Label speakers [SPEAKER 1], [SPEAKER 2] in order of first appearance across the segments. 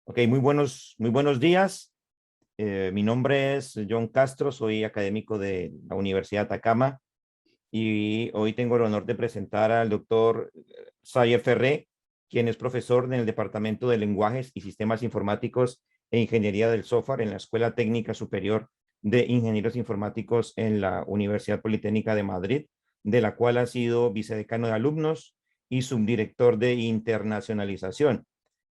[SPEAKER 1] Ok, muy buenos días. Mi nombre es John Castro, soy académico de la Universidad de Atacama y hoy tengo el honor de presentar al doctor Sayer Ferré, quien es profesor en el Departamento de Lenguajes y Sistemas Informáticos e Ingeniería del Software en la Escuela Técnica Superior de Ingenieros Informáticos en la Universidad Politécnica de Madrid, de la cual ha sido vicedecano de alumnos y subdirector de internacionalización.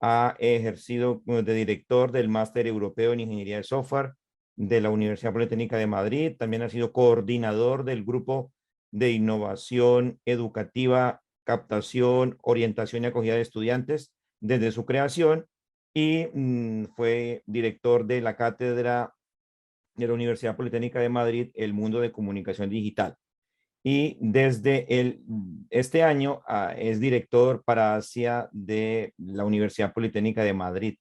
[SPEAKER 1] Ha ejercido de director del Máster Europeo en Ingeniería de Software de la Universidad Politécnica de Madrid. También ha sido coordinador del Grupo de Innovación Educativa, Captación, Orientación y Acogida de Estudiantes desde su creación y fue director de la Cátedra de la Universidad Politécnica de Madrid, El Mundo de Comunicación Digital. Y desde este año es director para Asia de la Universidad Politécnica de Madrid.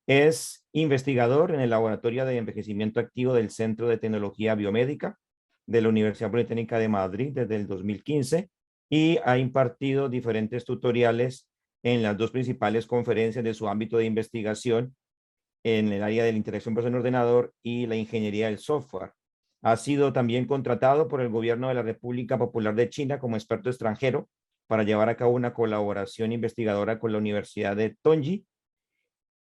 [SPEAKER 1] Es investigador en el Laboratorio de Envejecimiento Activo del Centro de Tecnología Biomédica de la Universidad Politécnica de Madrid desde el 2015 y ha impartido diferentes tutoriales en las dos principales conferencias de su ámbito de investigación en el área de la interacción persona-ordenador y la ingeniería del software. Ha sido también contratado por el gobierno de la República Popular de China como experto extranjero para llevar a cabo una colaboración investigadora con la Universidad de Tongji.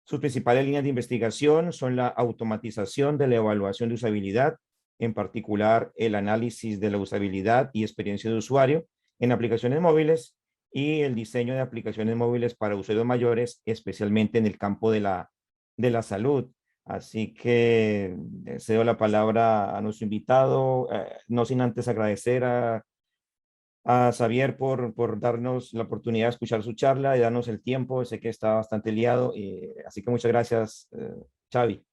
[SPEAKER 1] Sus principales líneas de investigación son la automatización de la evaluación de usabilidad, en particular el análisis de la usabilidad y experiencia de usuario en aplicaciones móviles y el diseño de aplicaciones móviles para usuarios mayores, especialmente en el campo de la salud. Así que cedo la palabra a nuestro invitado, no sin antes agradecer a Xavier por darnos la oportunidad de escuchar su charla y darnos el tiempo. Sé que está bastante liado, así que muchas gracias, Xavi.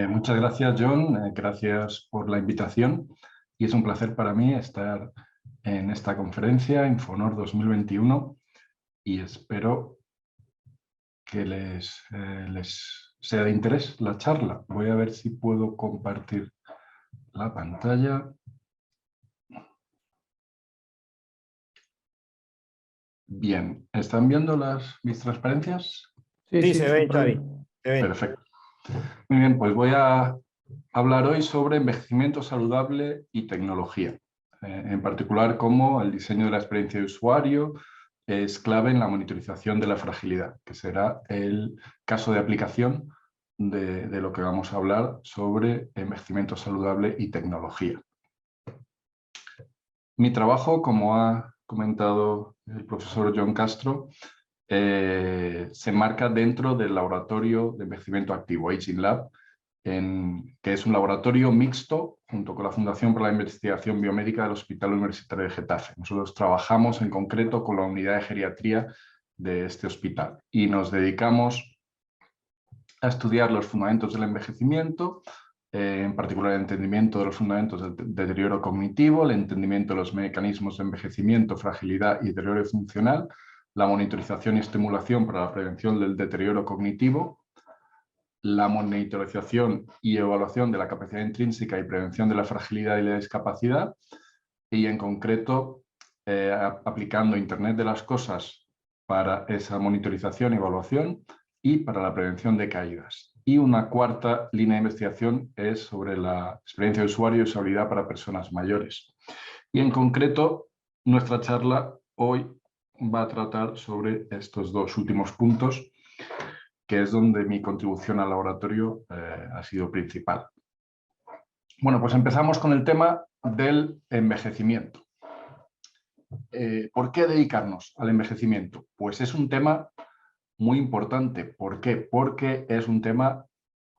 [SPEAKER 2] Muchas gracias, John. Gracias por la invitación y es un placer para mí estar en esta conferencia Infonor 2021 y espero que les sea de interés la charla. Voy a ver si puedo compartir la pantalla. Bien, ¿están viendo mis transparencias?
[SPEAKER 1] Sí, se ven, Xavi. Se ven.
[SPEAKER 2] Perfecto. Muy bien, pues voy a hablar hoy sobre envejecimiento saludable y tecnología. En particular, cómo el diseño de la experiencia de usuario es clave en la monitorización de la fragilidad, que será el caso de aplicación de lo que vamos a hablar sobre envejecimiento saludable y tecnología. Mi trabajo, como ha comentado el profesor John Castro, se marca dentro del laboratorio de envejecimiento activo, Aging Lab, que es un laboratorio mixto junto con la Fundación para la Investigación Biomédica del Hospital Universitario de Getafe. Nosotros trabajamos en concreto con la unidad de geriatría de este hospital y nos dedicamos a estudiar los fundamentos del envejecimiento, en particular el entendimiento de los fundamentos del deterioro cognitivo, el entendimiento de los mecanismos de envejecimiento, fragilidad y deterioro funcional, la monitorización y estimulación para la prevención del deterioro cognitivo, la monitorización y evaluación de la capacidad intrínseca y prevención de la fragilidad y la discapacidad, y en concreto aplicando Internet de las Cosas para esa monitorización y evaluación y para la prevención de caídas. Y una cuarta línea de investigación es sobre la experiencia de usuario y usabilidad para personas mayores. Y en concreto, nuestra charla hoy va a tratar sobre estos dos últimos puntos, que es donde mi contribución al laboratorio ha sido principal. Bueno, pues empezamos con el tema del envejecimiento. ¿Por qué dedicarnos al envejecimiento? Pues es un tema muy importante. ¿Por qué? Porque es un tema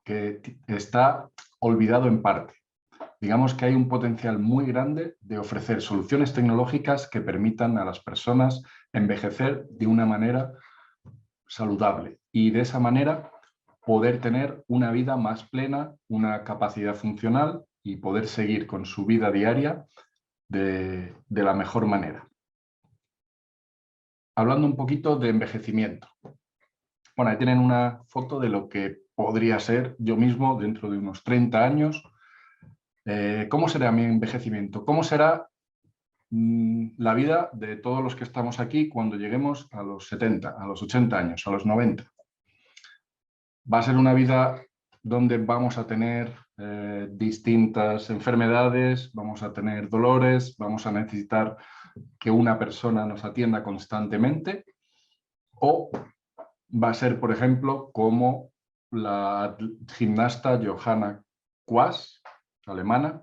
[SPEAKER 2] que está olvidado en parte. Digamos que hay un potencial muy grande de ofrecer soluciones tecnológicas que permitan a las personas envejecer de una manera saludable y de esa manera poder tener una vida más plena, una capacidad funcional y poder seguir con su vida diaria de la mejor manera. Hablando un poquito de envejecimiento. Bueno, ahí tienen una foto de lo que podría ser yo mismo dentro de unos 30 años. ¿Cómo será mi envejecimiento? ¿Cómo será la vida de todos los que estamos aquí cuando lleguemos a los 70, a los 80 años, a los 90? Va a ser una vida donde vamos a tener distintas enfermedades, vamos a tener dolores, vamos a necesitar que una persona nos atienda constantemente, o va a ser, por ejemplo, como la gimnasta Johanna Quast, alemana,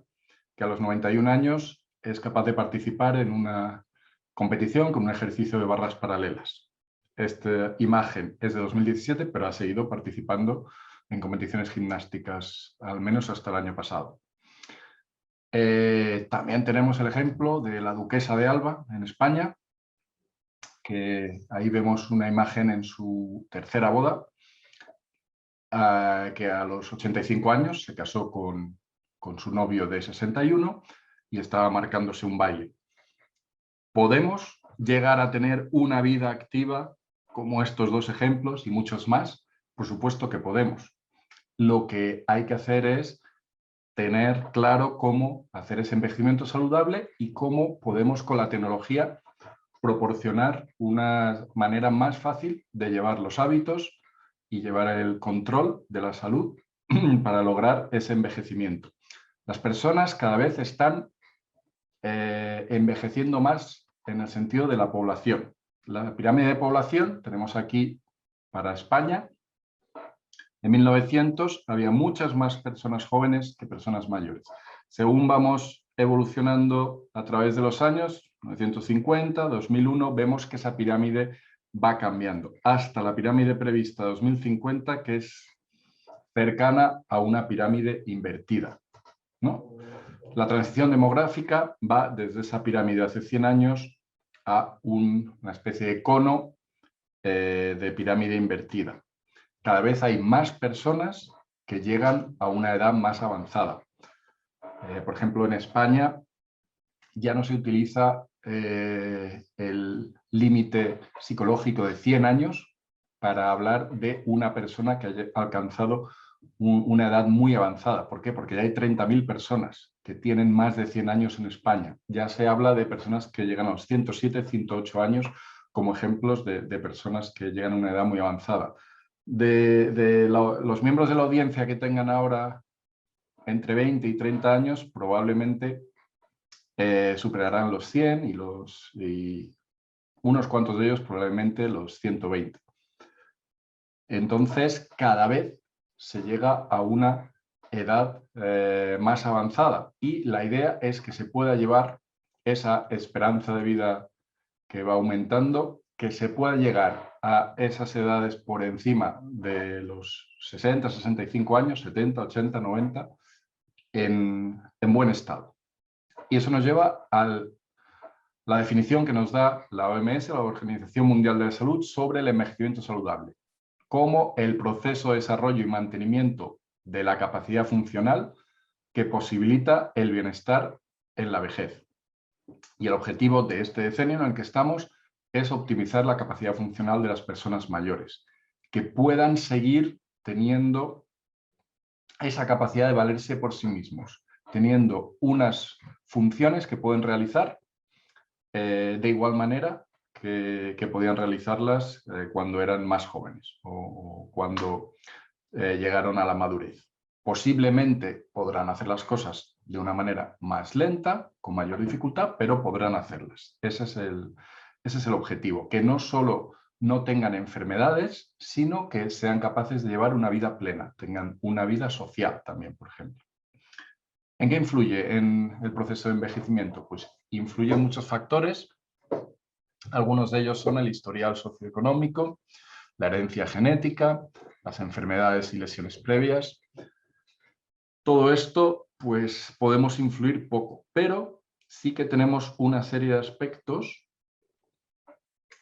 [SPEAKER 2] que a los 91 años es capaz de participar en una competición con un ejercicio de barras paralelas. Esta imagen es de 2017, pero ha seguido participando en competiciones gimnásticas, al menos hasta el año pasado. También tenemos el ejemplo de la duquesa de Alba en España, que ahí vemos una imagen en su tercera boda, que a los 85 años se casó con su novio de 61 y estaba marcándose un baile. ¿Podemos llegar a tener una vida activa como estos dos ejemplos y muchos más? Por supuesto que podemos. Lo que hay que hacer es tener claro cómo hacer ese envejecimiento saludable y cómo podemos con la tecnología proporcionar una manera más fácil de llevar los hábitos y llevar el control de la salud para lograr ese envejecimiento. Las personas cada vez están envejeciendo más en el sentido de la población. La pirámide de población tenemos aquí para España. En 1900 había muchas más personas jóvenes que personas mayores. Según vamos evolucionando a través de los años, 1950, 2001, vemos que esa pirámide va cambiando hasta la pirámide prevista 2050, que es cercana a una pirámide invertida, ¿no? La transición demográfica va desde esa pirámide hace 100 años a una especie de cono de pirámide invertida. Cada vez hay más personas que llegan a una edad más avanzada. Por ejemplo, en España ya no se utiliza el límite psicológico de 100 años para hablar de una persona que haya alcanzado una edad muy avanzada. ¿Por qué? Porque ya hay 30.000 personas que tienen más de 100 años en España. Ya se habla de personas que llegan a los 107, 108 años como ejemplos de personas que llegan a una edad muy avanzada. Los miembros de la audiencia que tengan ahora entre 20 y 30 años probablemente superarán los 100 y unos cuantos de ellos probablemente los 120. Entonces, cada vez se llega a una edad más avanzada y la idea es que se pueda llevar esa esperanza de vida que va aumentando, que se pueda llegar a esas edades por encima de los 60, 65 años, 70, 80, 90, en buen estado. Y eso nos lleva a la definición que nos da la OMS, la Organización Mundial de la Salud, sobre el envejecimiento saludable, como el proceso de desarrollo y mantenimiento de la capacidad funcional que posibilita el bienestar en la vejez. Y el objetivo de este decenio en el que estamos es optimizar la capacidad funcional de las personas mayores, que puedan seguir teniendo esa capacidad de valerse por sí mismos, teniendo unas funciones que pueden realizar de igual manera que podían realizarlas cuando eran más jóvenes o cuando llegaron a la madurez. Posiblemente podrán hacer las cosas de una manera más lenta, con mayor dificultad, pero podrán hacerlas. Ese es el objetivo, que no solo no tengan enfermedades, sino que sean capaces de llevar una vida plena, tengan una vida social también, por ejemplo. ¿En qué influye en el proceso de envejecimiento? Pues influyen muchos factores. Algunos de ellos son el historial socioeconómico, la herencia genética, las enfermedades y lesiones previas. Todo esto, pues podemos influir poco, pero sí que tenemos una serie de aspectos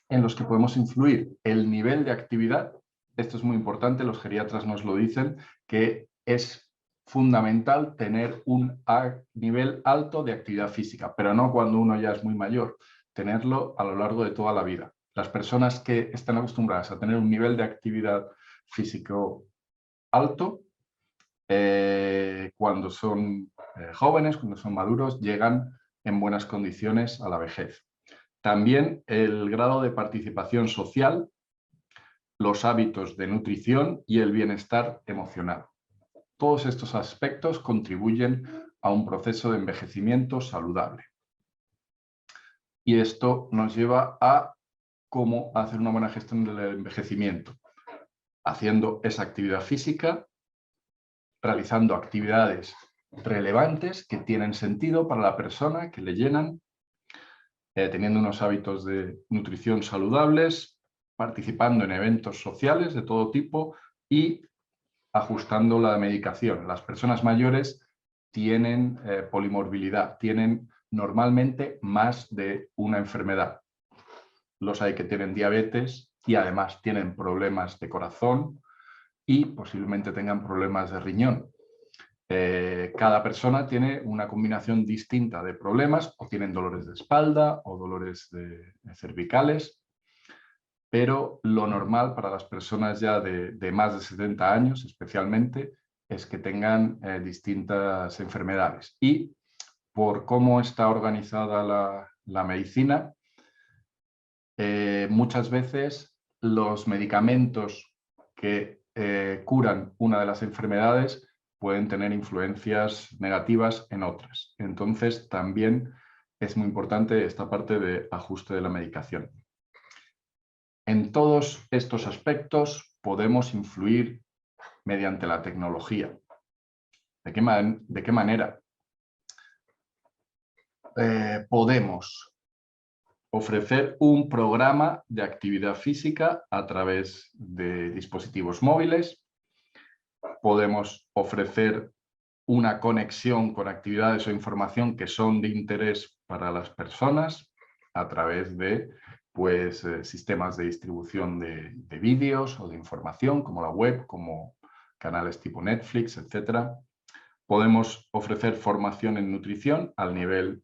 [SPEAKER 2] en los que podemos influir. El nivel de actividad, esto es muy importante, los geriatras nos lo dicen, que es fundamental tener un nivel alto de actividad física, pero no cuando uno ya es muy mayor, tenerlo a lo largo de toda la vida. Las personas que están acostumbradas a tener un nivel de actividad físico alto, cuando son jóvenes, cuando son maduros, llegan en buenas condiciones a la vejez. También el grado de participación social, los hábitos de nutrición y el bienestar emocional. Todos estos aspectos contribuyen a un proceso de envejecimiento saludable. Y esto nos lleva a cómo hacer una buena gestión del envejecimiento, haciendo esa actividad física, realizando actividades relevantes que tienen sentido para la persona, que le llenan, teniendo unos hábitos de nutrición saludables, participando en eventos sociales de todo tipo y ajustando la medicación. Las personas mayores tienen polimorbilidad, tienen normalmente más de una enfermedad. Los hay que tienen diabetes y además tienen problemas de corazón y posiblemente tengan problemas de riñón. Cada persona tiene una combinación distinta de problemas, o tienen dolores de espalda o dolores de cervicales, pero lo normal para las personas ya de más de 70 años especialmente es que tengan distintas enfermedades. Y por cómo está organizada la medicina, muchas veces los medicamentos que curan una de las enfermedades pueden tener influencias negativas en otras. Entonces, también es muy importante esta parte de ajuste de la medicación. En todos estos aspectos podemos influir mediante la tecnología. ¿De qué manera? Podemos ofrecer un programa de actividad física a través de dispositivos móviles. Podemos ofrecer una conexión con actividades o información que son de interés para las personas a través de sistemas de distribución de vídeos o de información, como la web, como canales tipo Netflix, etc. Podemos ofrecer formación en nutrición al nivel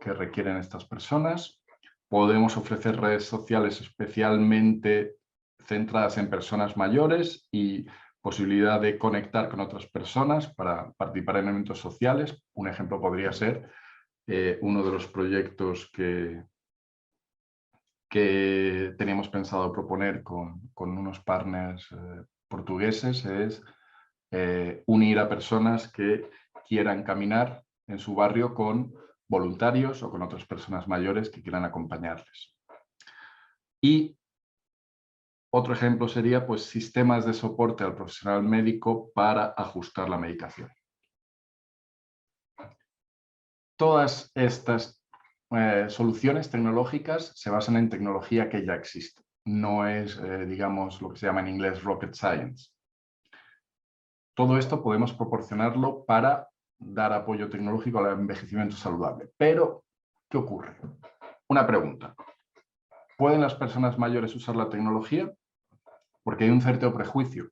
[SPEAKER 2] que requieren estas personas. Podemos ofrecer redes sociales especialmente centradas en personas mayores y posibilidad de conectar con otras personas para participar en eventos sociales. Un ejemplo podría ser uno de los proyectos que teníamos pensado proponer con unos partners portugueses, es unir a personas que quieran caminar en su barrio con voluntarios o con otras personas mayores que quieran acompañarles. Y otro ejemplo sería sistemas de soporte al profesional médico para ajustar la medicación. Todas estas soluciones tecnológicas se basan en tecnología que ya existe. No es, digamos, lo que se llama en inglés rocket science. Todo esto podemos proporcionarlo para dar apoyo tecnológico al envejecimiento saludable. Pero, ¿qué ocurre? Una pregunta. ¿Pueden las personas mayores usar la tecnología? Porque hay un cierto prejuicio.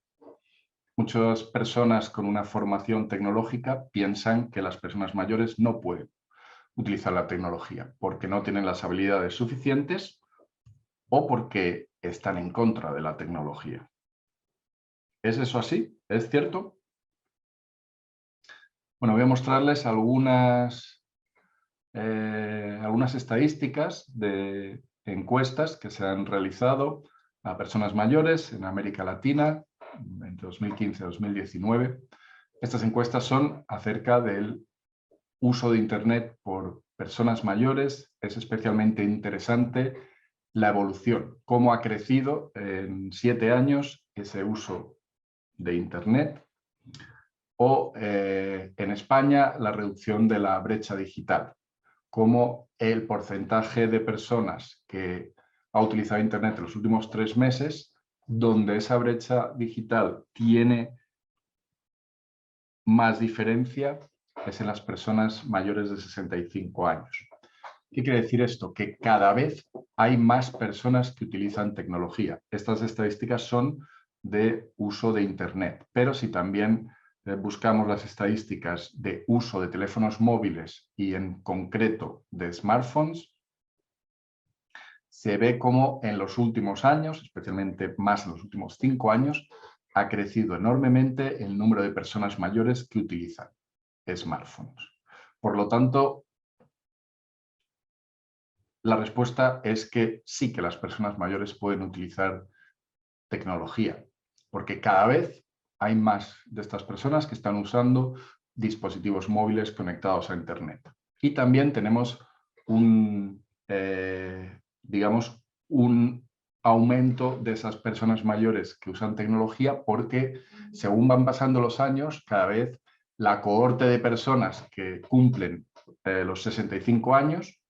[SPEAKER 2] Muchas personas con una formación tecnológica piensan que las personas mayores no pueden utilizar la tecnología porque no tienen las habilidades suficientes o porque están en contra de la tecnología. ¿Es eso así? ¿Es cierto? Bueno, voy a mostrarles algunas estadísticas de encuestas que se han realizado a personas mayores en América Latina entre 2015 y 2019. Estas encuestas son acerca del uso de Internet por personas mayores. Es especialmente interesante la evolución, cómo ha crecido en 7 años ese uso de Internet, o en España la reducción de la brecha digital, cómo el porcentaje de personas que ha utilizado Internet en los últimos 3 meses, donde esa brecha digital tiene más diferencia, es en las personas mayores de 65 años. ¿Qué quiere decir esto? Que cada vez hay más personas que utilizan tecnología. Estas estadísticas son de uso de Internet, pero si también buscamos las estadísticas de uso de teléfonos móviles y en concreto de smartphones, se ve como en los últimos años, especialmente más en los últimos 5 años, ha crecido enormemente el número de personas mayores que utilizan smartphones. Por lo tanto, la respuesta es que sí que las personas mayores pueden utilizar tecnología, porque cada vez hay más de estas personas que están usando dispositivos móviles conectados a Internet. Y también tenemos digamos, un aumento de esas personas mayores que usan tecnología, porque según van pasando los años, cada vez la cohorte de personas que cumplen los 65 años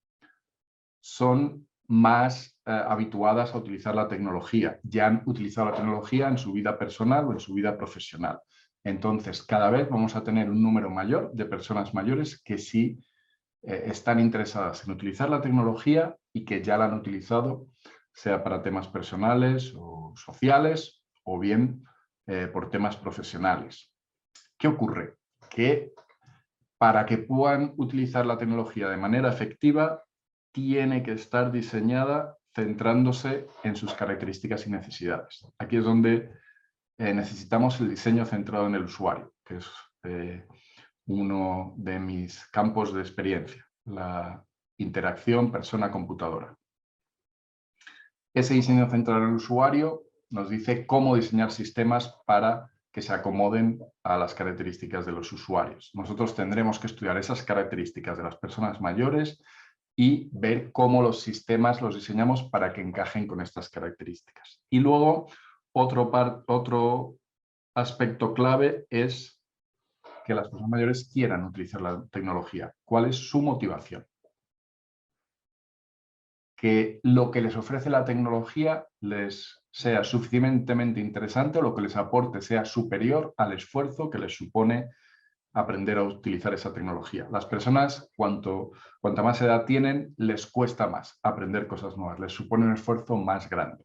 [SPEAKER 2] son más habituadas a utilizar la tecnología. Ya han utilizado la tecnología en su vida personal o en su vida profesional. Entonces, cada vez vamos a tener un número mayor de personas mayores que sí están interesadas en utilizar la tecnología y que ya la han utilizado, sea para temas personales o sociales o bien por temas profesionales. ¿Qué ocurre? Que para que puedan utilizar la tecnología de manera efectiva, tiene que estar diseñada centrándose en sus características y necesidades. Aquí es donde necesitamos el diseño centrado en el usuario, que es uno de mis campos de experiencia, la interacción persona-computadora. Ese diseño centrado en el usuario nos dice cómo diseñar sistemas para que se acomoden a las características de los usuarios. Nosotros tendremos que estudiar esas características de las personas mayores y ver cómo los sistemas los diseñamos para que encajen con estas características. Y luego, otro aspecto clave es que las personas mayores quieran utilizar la tecnología. ¿Cuál es su motivación? Que lo que les ofrece la tecnología les sea suficientemente interesante o lo que les aporte sea superior al esfuerzo que les supone aprender a utilizar esa tecnología. Las personas, cuanta más edad tienen, les cuesta más aprender cosas nuevas, les supone un esfuerzo más grande.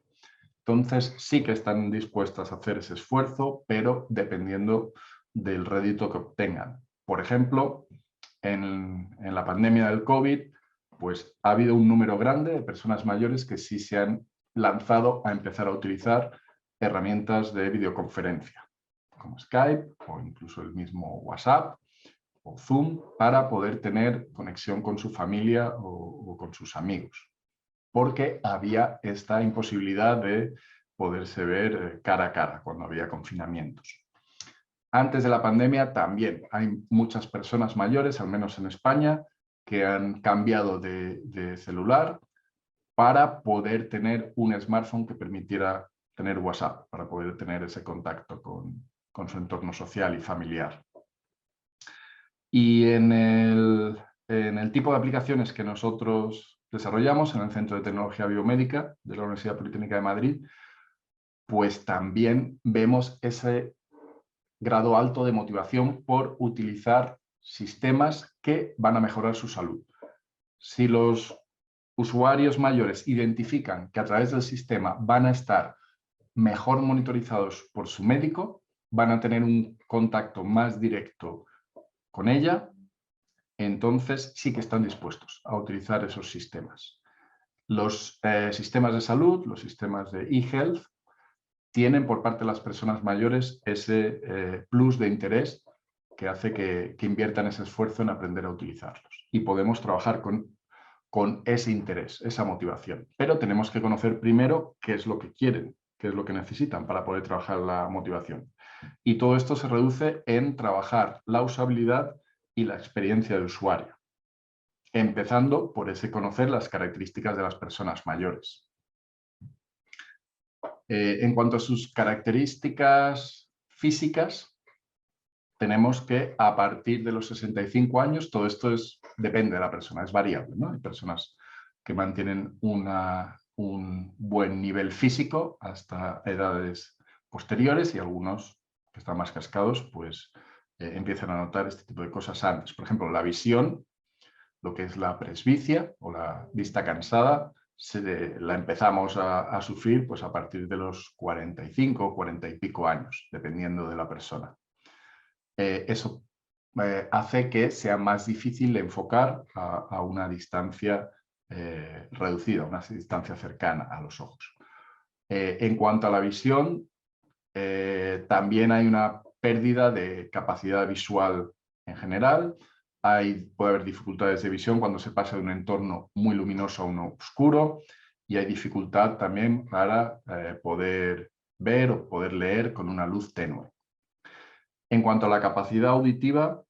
[SPEAKER 2] Entonces sí que están dispuestas a hacer ese esfuerzo, pero dependiendo del rédito que obtengan. Por ejemplo, en la pandemia del COVID, pues ha habido un número grande de personas mayores que sí se han lanzado a empezar a utilizar herramientas de videoconferencia, como Skype o incluso el mismo WhatsApp o Zoom, para poder tener conexión con su familia o con sus amigos, porque había esta imposibilidad de poderse ver cara a cara cuando había confinamientos. Antes de la pandemia también hay muchas personas mayores, al menos en España, que han cambiado de celular para poder tener un smartphone que permitiera tener WhatsApp, para poder tener ese contacto con su entorno social y familiar. Y en el tipo de aplicaciones que nosotros desarrollamos en el Centro de Tecnología Biomédica de la Universidad Politécnica de Madrid, pues también vemos ese grado alto de motivación por utilizar sistemas que van a mejorar su salud. Si los usuarios mayores identifican que a través del sistema van a estar mejor monitorizados por su médico, van a tener un contacto más directo con ella, entonces sí que están dispuestos a utilizar esos sistemas. Los sistemas de salud, los sistemas de e-health, tienen por parte de las personas mayores ese plus de interés que hace que inviertan ese esfuerzo en aprender a utilizarlos. Y podemos trabajar con ese interés, esa motivación. Pero tenemos que conocer primero qué es lo que quieren, qué es lo que necesitan para poder trabajar la motivación. Y todo esto se reduce en trabajar la usabilidad y la experiencia de usuario, empezando por ese conocer las características de las personas mayores. En cuanto a sus características físicas, tenemos que a partir de los 65 años, todo esto depende de la persona, es variable, ¿no? Hay personas que mantienen un buen nivel físico hasta edades posteriores y algunos que están más cascados pues empiezan a notar este tipo de cosas antes. Por ejemplo, la visión, lo que es la presbicia o la vista cansada, la empezamos a sufrir pues a partir de los 45 o 40 y pico años, dependiendo de la persona. Eso hace que sea más difícil de enfocar a una distancia reducida, una distancia cercana a los ojos. En cuanto a la visión, también hay una pérdida de capacidad visual en general. Puede haber dificultades de visión cuando se pasa de un entorno muy luminoso a uno oscuro, y hay dificultad también para poder ver o poder leer con una luz tenue. En cuanto a la capacidad auditiva,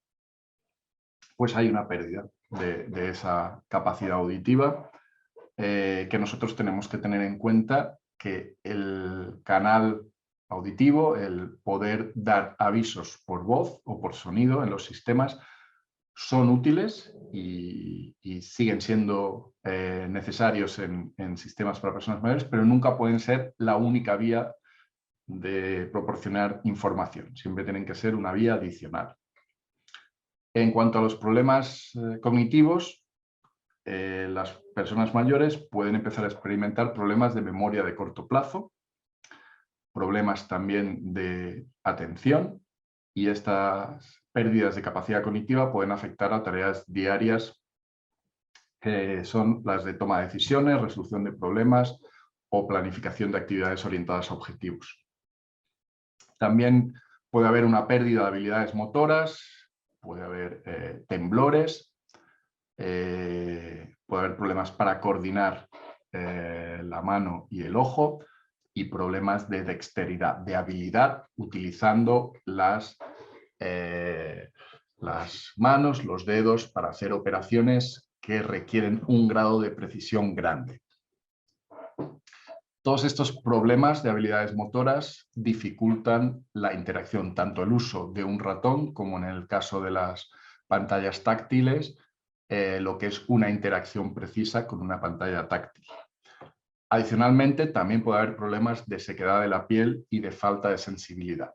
[SPEAKER 2] pues hay una pérdida de esa capacidad auditiva que nosotros tenemos que tener en cuenta, que el canal auditivo, el poder dar avisos por voz o por sonido en los sistemas, son útiles y siguen siendo necesarios en sistemas para personas mayores, pero nunca pueden ser la única vía de proporcionar información. Siempre tienen que ser una vía adicional. En cuanto a los problemas cognitivos, las personas mayores pueden empezar a experimentar problemas de memoria de corto plazo, problemas también de atención, y estas pérdidas de capacidad cognitiva pueden afectar a tareas diarias que son las de toma de decisiones, resolución de problemas o planificación de actividades orientadas a objetivos. También puede haber una pérdida de habilidades motoras, puede haber temblores, puede haber problemas para coordinar la mano y el ojo, y problemas de dexteridad, de habilidad utilizando las manos, los dedos para hacer operaciones que requieren un grado de precisión grande. Todos estos problemas de habilidades motoras dificultan la interacción, tanto el uso de un ratón como en el caso de las pantallas táctiles, lo que es una interacción precisa con una pantalla táctil. Adicionalmente, también puede haber problemas de sequedad de la piel y de falta de sensibilidad.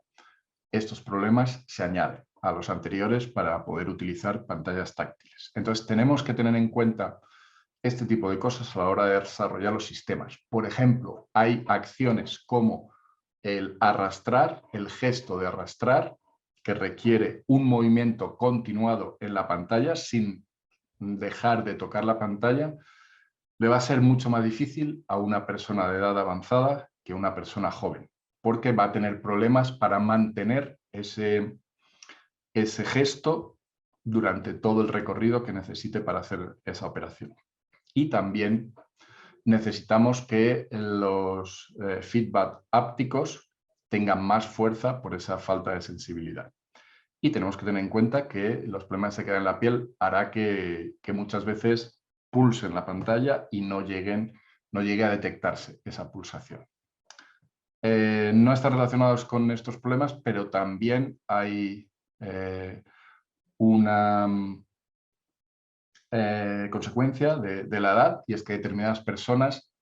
[SPEAKER 2] Estos problemas se añaden a los anteriores para poder utilizar pantallas táctiles. Entonces, tenemos que tener en cuenta este tipo de cosas a la hora de desarrollar los sistemas. Por ejemplo, hay acciones como el arrastrar, el gesto de arrastrar, que requiere un movimiento continuado en la pantalla sin dejar de tocar la pantalla. Le va a ser mucho más difícil a una persona de edad avanzada que a una persona joven, porque va a tener problemas para mantener ese gesto durante todo el recorrido que necesite para hacer esa operación. Y también necesitamos que los feedback ápticos tengan más fuerza por esa falta de sensibilidad. Y tenemos que tener en cuenta que los problemas de sequedad en la piel hará que muchas veces pulsen la pantalla y no llegue a detectarse esa pulsación. No están relacionados con estos problemas, pero también hay una consecuencia de la edad, y es que determinadas personas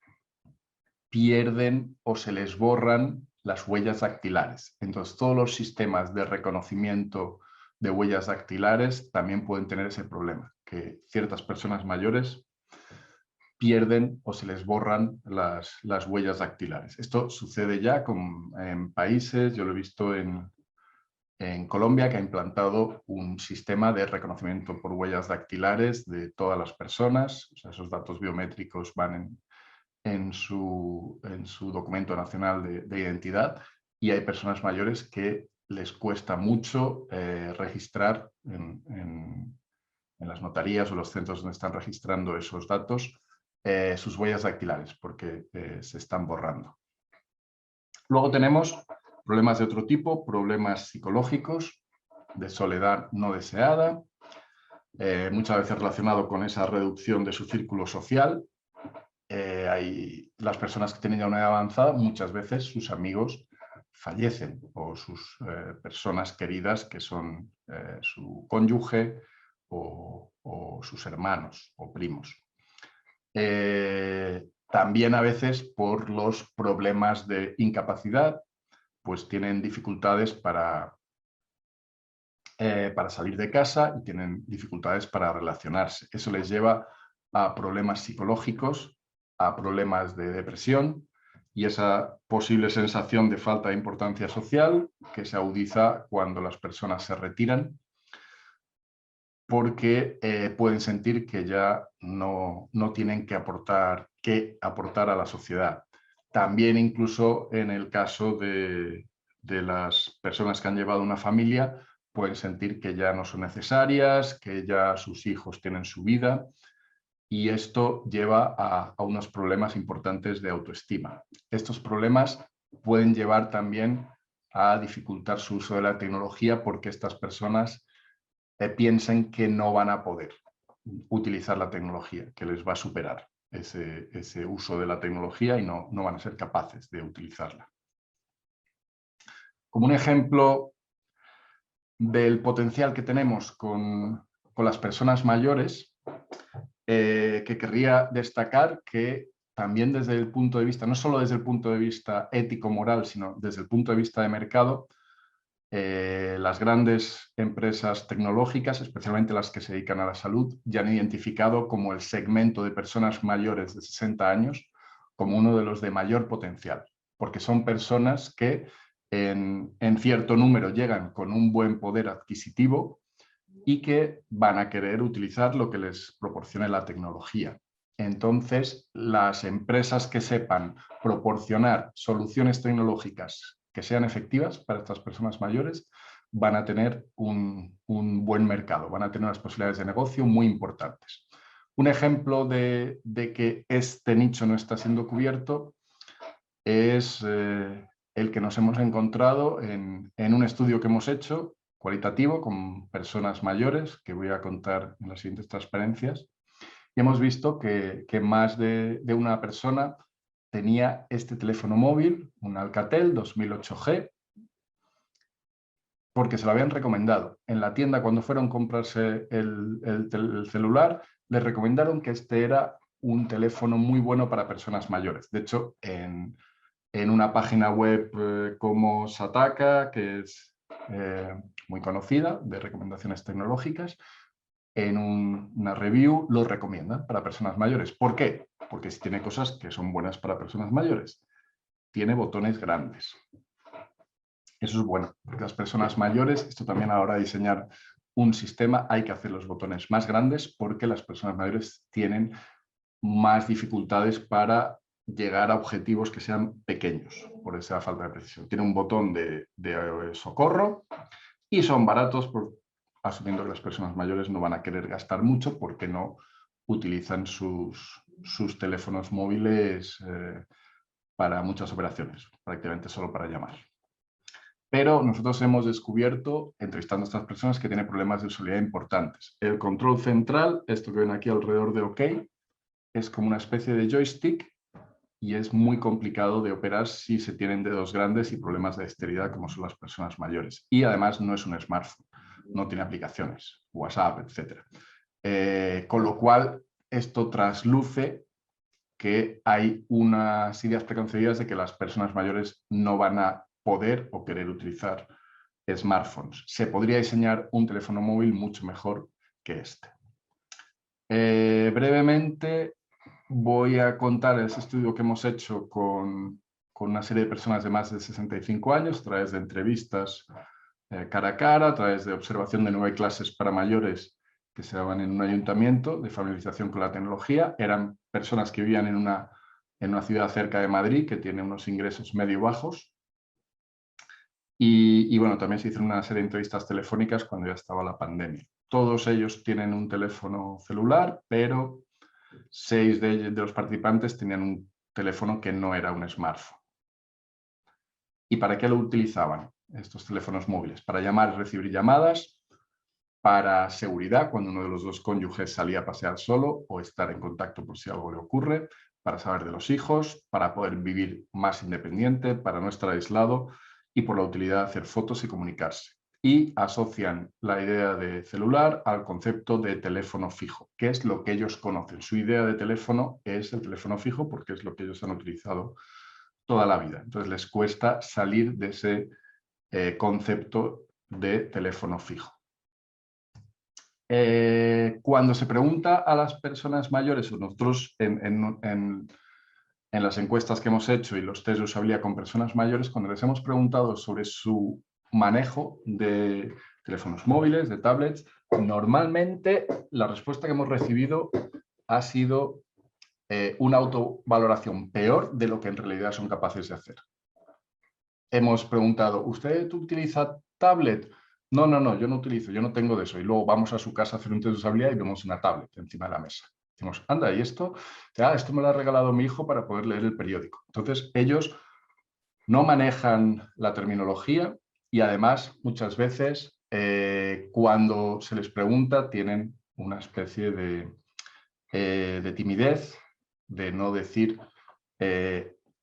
[SPEAKER 2] pierden o se les borran las huellas dactilares. Entonces, todos los sistemas de reconocimiento de huellas dactilares también pueden tener ese problema, que ciertas personas mayores pierden o se les borran las huellas dactilares. Esto sucede ya en países, yo lo he visto en Colombia, que ha implantado un sistema de reconocimiento por huellas dactilares de todas las personas. O sea, esos datos biométricos van en su documento nacional de identidad, y hay personas mayores que les cuesta mucho registrar en las notarías o los centros donde están registrando esos datos sus huellas dactilares, porque se están borrando. Luego tenemos problemas de otro tipo, problemas psicológicos, de soledad no deseada, muchas veces relacionado con esa reducción de su círculo social. Las personas que tienen ya una edad avanzada, muchas veces sus amigos fallecen, o sus personas queridas, que son su cónyuge o sus hermanos o primos. También a veces por los problemas de incapacidad, pues tienen dificultades para salir de casa y tienen dificultades para relacionarse. Eso les lleva a problemas psicológicos, a problemas de depresión, y esa posible sensación de falta de importancia social que se agudiza cuando las personas se retiran, porque pueden sentir que ya no tienen que aportar a la sociedad. También, incluso en el caso de las personas que han llevado una familia, pueden sentir que ya no son necesarias, que ya sus hijos tienen su vida, y esto lleva a unos problemas importantes de autoestima. Estos problemas pueden llevar también a dificultar su uso de la tecnología porque estas personas piensen que no van a poder utilizar la tecnología, que les va a superar ese uso de la tecnología y no van a ser capaces de utilizarla. Como un ejemplo del potencial que tenemos con las personas mayores, que querría destacar que también desde el punto de vista, no solo desde el punto de vista ético-moral, sino desde el punto de vista de mercado, las grandes empresas tecnológicas, especialmente las que se dedican a la salud, ya han identificado como el segmento de personas mayores de 60 años como uno de los de mayor potencial, porque son personas que en cierto número llegan con un buen poder adquisitivo y que van a querer utilizar lo que les proporcione la tecnología. Entonces, las empresas que sepan proporcionar soluciones tecnológicas que sean efectivas para estas personas mayores van a tener un buen mercado, van a tener unas posibilidades de negocio muy importantes. Un ejemplo de que este nicho no está siendo cubierto es el que nos hemos encontrado en un estudio que hemos hecho cualitativo con personas mayores, que voy a contar en las siguientes transparencias, y hemos visto que más de una persona tenía este teléfono móvil, un Alcatel 2008G, porque se lo habían recomendado. En la tienda, cuando fueron a comprarse el celular, les recomendaron que este era un teléfono muy bueno para personas mayores. De hecho, en una página web como Sataka, que es muy conocida, de recomendaciones tecnológicas, en una review lo recomiendan para personas mayores. ¿Por qué? Porque si tiene cosas que son buenas para personas mayores. Tiene botones grandes. Eso es bueno, porque las personas mayores, esto también a la hora de diseñar un sistema, hay que hacer los botones más grandes porque las personas mayores tienen más dificultades para llegar a objetivos que sean pequeños, por esa falta de precisión. Tiene un botón de socorro y son baratos, asumiendo que las personas mayores no van a querer gastar mucho porque no utilizan sus teléfonos móviles para muchas operaciones, prácticamente solo para llamar. Pero nosotros hemos descubierto, entrevistando a estas personas, que tienen problemas de usabilidad importantes. El control central, esto que ven aquí alrededor de OK, es como una especie de joystick y es muy complicado de operar si se tienen dedos grandes y problemas de dexteridad como son las personas mayores. Y además no es un smartphone, no tiene aplicaciones, WhatsApp, etc. Con lo cual, esto trasluce que hay unas ideas preconcebidas de que las personas mayores no van a poder o querer utilizar smartphones. Se podría diseñar un teléfono móvil mucho mejor que este. Brevemente voy a contar ese estudio que hemos hecho con una serie de personas de más de 65 años a través de entrevistas cara a cara, a través de observación de 9 clases para mayores que se daban en un ayuntamiento de familiarización con la tecnología. Eran personas que vivían en una ciudad cerca de Madrid que tiene unos ingresos medio bajos. Y bueno, también se hicieron una serie de entrevistas telefónicas cuando ya estaba la pandemia. Todos ellos tienen un teléfono celular, pero 6 de los participantes tenían un teléfono que no era un smartphone. ¿Y para qué lo utilizaban estos teléfonos móviles? Para llamar y recibir llamadas, para seguridad, cuando uno de los dos cónyuges salía a pasear solo o estar en contacto por si algo le ocurre, para saber de los hijos, para poder vivir más independiente, para no estar aislado y por la utilidad de hacer fotos y comunicarse. Y asocian la idea de celular al concepto de teléfono fijo, que es lo que ellos conocen. Su idea de teléfono es el teléfono fijo porque es lo que ellos han utilizado toda la vida. Entonces les cuesta salir de ese concepto de teléfono fijo. Cuando se pregunta a las personas mayores, o nosotros en las encuestas que hemos hecho y los test de usabilidad con personas mayores, cuando les hemos preguntado sobre su manejo de teléfonos móviles, de tablets, normalmente la respuesta que hemos recibido ha sido una autovaloración peor de lo que en realidad son capaces de hacer. Hemos preguntado, ¿usted utiliza tablet? No, yo no utilizo, yo no tengo de eso. Y luego vamos a su casa a hacer un test de usabilidad y vemos una tablet encima de la mesa. Decimos, anda, ¿y esto? Esto me lo ha regalado mi hijo para poder leer el periódico. Entonces, ellos no manejan la terminología y además muchas veces cuando se les pregunta tienen una especie de timidez, de no decir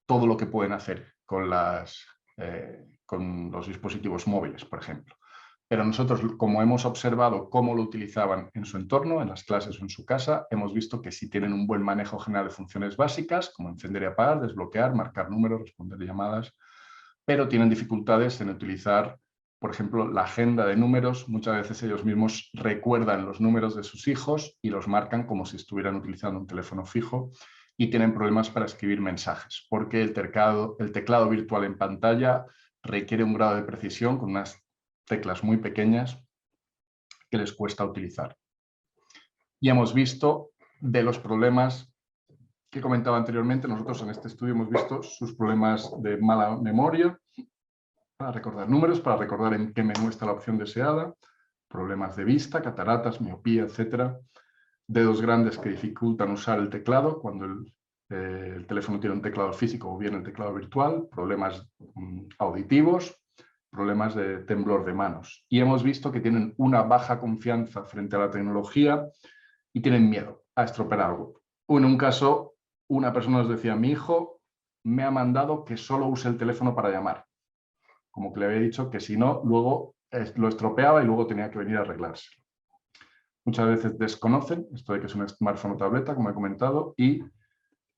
[SPEAKER 2] todo lo que pueden hacer con los dispositivos móviles, por ejemplo. Pero nosotros, como hemos observado cómo lo utilizaban en su entorno, en las clases o en su casa, hemos visto que sí tienen un buen manejo general de funciones básicas, como encender y apagar, desbloquear, marcar números, responder llamadas, pero tienen dificultades en utilizar, por ejemplo, la agenda de números. Muchas veces ellos mismos recuerdan los números de sus hijos y los marcan como si estuvieran utilizando un teléfono fijo, y tienen problemas para escribir mensajes, porque el teclado virtual en pantalla requiere un grado de precisión con unas teclas muy pequeñas que les cuesta utilizar. Y hemos visto de los problemas que comentaba anteriormente, nosotros en este estudio hemos visto sus problemas de mala memoria, para recordar números, para recordar en qué menú está la opción deseada, problemas de vista, cataratas, miopía, etc. Dedos grandes que dificultan usar el teclado cuando el teléfono tiene un teclado físico o bien el teclado virtual, problemas auditivos, problemas de temblor de manos. Y hemos visto que tienen una baja confianza frente a la tecnología y tienen miedo a estropear algo. En un caso, una persona nos decía: mi hijo me ha mandado que solo use el teléfono para llamar. Como que le había dicho que si no, luego lo estropeaba y luego tenía que venir a arreglarse. Muchas veces desconocen esto de que es un smartphone o tableta, como he comentado, y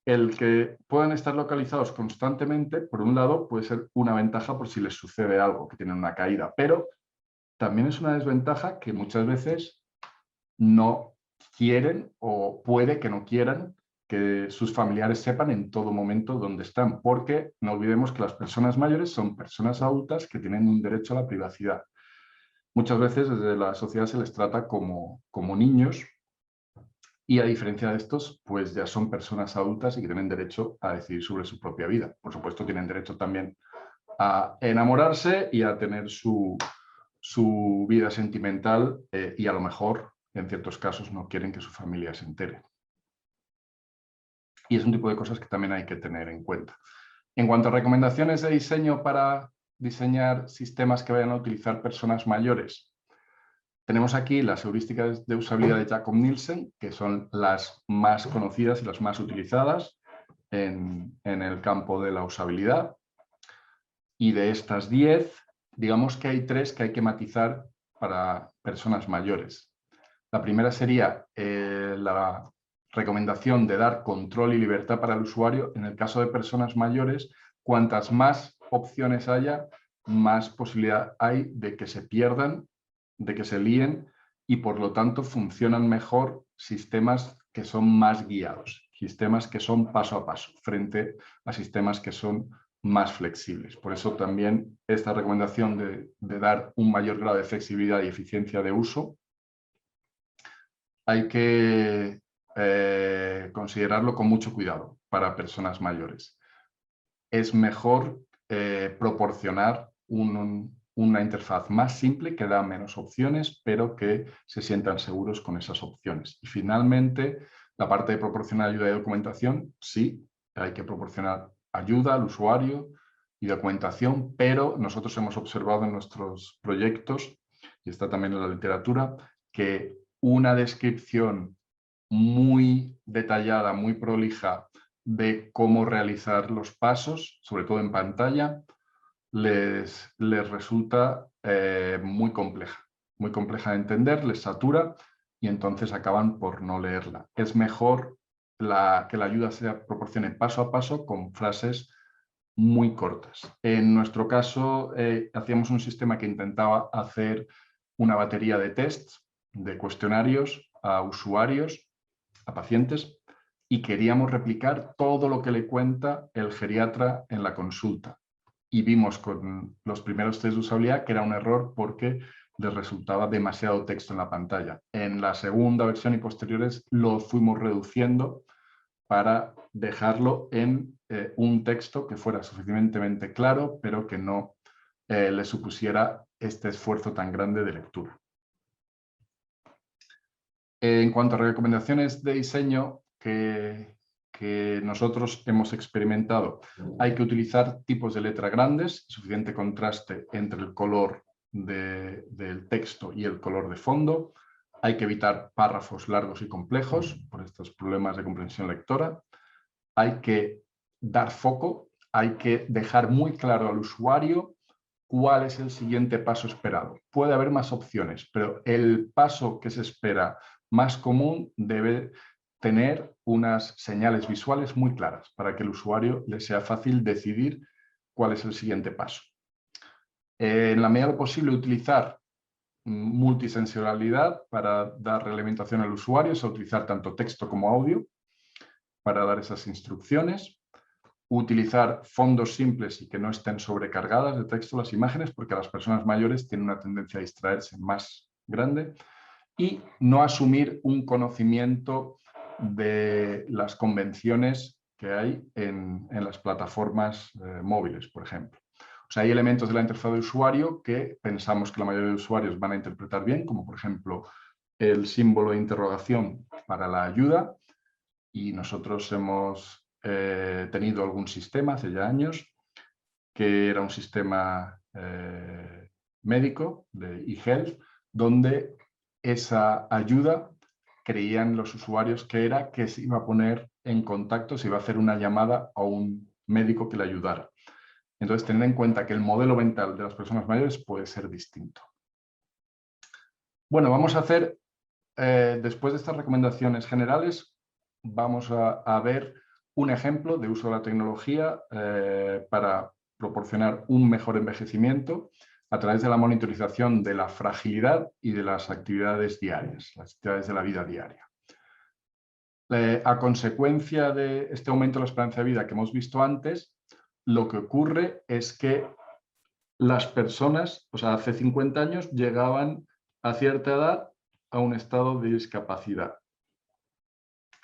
[SPEAKER 2] el que puedan estar localizados constantemente, por un lado, puede ser una ventaja por si les sucede algo, que tienen una caída, pero también es una desventaja que muchas veces no quieren, o puede que no quieran, que sus familiares sepan en todo momento dónde están, porque no olvidemos que las personas mayores son personas adultas que tienen un derecho a la privacidad. Muchas veces desde la sociedad se les trata como niños, y a diferencia de estos, pues ya son personas adultas y que tienen derecho a decidir sobre su propia vida. Por supuesto, tienen derecho también a enamorarse y a tener su vida sentimental, y a lo mejor, en ciertos casos, no quieren que su familia se entere. Y es un tipo de cosas que también hay que tener en cuenta. En cuanto a recomendaciones de diseño para diseñar sistemas que vayan a utilizar personas mayores, tenemos aquí las heurísticas de usabilidad de Jakob Nielsen, que son las más conocidas y las más utilizadas en el campo de la usabilidad. Y de estas 10, digamos que hay 3 que hay que matizar para personas mayores. La primera sería la recomendación de dar control y libertad para el usuario. En el caso de personas mayores, cuantas más opciones haya, más posibilidad hay de que se pierdan, de que se líen, y por lo tanto funcionan mejor sistemas que son más guiados, sistemas que son paso a paso, frente a sistemas que son más flexibles. Por eso también esta recomendación de dar un mayor grado de flexibilidad y eficiencia de uso hay que considerarlo con mucho cuidado para personas mayores. Es mejor proporcionar una interfaz más simple que da menos opciones, pero que se sientan seguros con esas opciones. Y finalmente, la parte de proporcionar ayuda y documentación, sí, hay que proporcionar ayuda al usuario y documentación, pero nosotros hemos observado en nuestros proyectos, y está también en la literatura, que una descripción muy detallada, muy prolija de cómo realizar los pasos, sobre todo en pantalla, les resulta muy compleja de entender, les satura y entonces acaban por no leerla. Es mejor que la ayuda se proporcione paso a paso con frases muy cortas. En nuestro caso, hacíamos un sistema que intentaba hacer una batería de tests, de cuestionarios a usuarios, a pacientes, y queríamos replicar todo lo que le cuenta el geriatra en la consulta. Y vimos con los primeros test de usabilidad que era un error porque les resultaba demasiado texto en la pantalla. En la segunda versión y posteriores lo fuimos reduciendo para dejarlo en un texto que fuera suficientemente claro, pero que no le supusiera este esfuerzo tan grande de lectura. En cuanto a recomendaciones de diseño que que nosotros hemos experimentado. Hay que utilizar tipos de letra grandes, suficiente contraste entre el color del texto y el color de fondo. Hay que evitar párrafos largos y complejos por estos problemas de comprensión lectora. Hay que dar foco, hay que dejar muy claro al usuario cuál es el siguiente paso esperado. Puede haber más opciones, pero el paso que se espera más común debe tener unas señales visuales muy claras para que el usuario le sea fácil decidir cuál es el siguiente paso. En la medida de lo posible, utilizar multisensorialidad para dar realimentación al usuario, es utilizar tanto texto como audio para dar esas instrucciones. Utilizar fondos simples y que no estén sobrecargadas de texto las imágenes, porque las personas mayores tienen una tendencia a distraerse más grande. Y no asumir un conocimiento de las convenciones que hay en las plataformas móviles, por ejemplo. O sea, hay elementos de la interfaz de usuario que pensamos que la mayoría de usuarios van a interpretar bien, como por ejemplo el símbolo de interrogación para la ayuda, y nosotros hemos tenido algún sistema hace ya años que era un sistema médico de eHealth, donde esa ayuda creían los usuarios que era que se iba a poner en contacto, se iba a hacer una llamada a un médico que le ayudara. Entonces, tened en cuenta que el modelo mental de las personas mayores puede ser distinto. Bueno, vamos a hacer, después de estas recomendaciones generales, vamos a ver un ejemplo de uso de la tecnología para proporcionar un mejor envejecimiento a través de la monitorización de la fragilidad y de las actividades diarias, las actividades de la vida diaria. A consecuencia de este aumento de la esperanza de vida que hemos visto antes, lo que ocurre es que las personas, o sea, hace 50 años llegaban a cierta edad a un estado de discapacidad.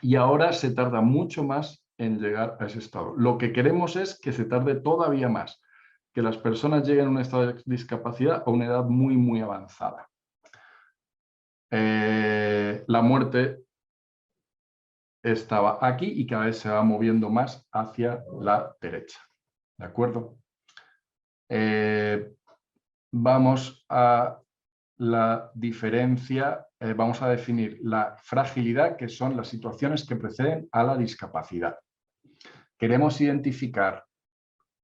[SPEAKER 2] Y ahora se tarda mucho más en llegar a ese estado. Lo que queremos es que se tarde todavía más, que las personas lleguen a un estado de discapacidad a una edad muy, muy avanzada. La muerte estaba aquí y cada vez se va moviendo más hacia la derecha. ¿De acuerdo? Vamos a la diferencia, vamos a definir la fragilidad, que son las situaciones que preceden a la discapacidad. Queremos identificar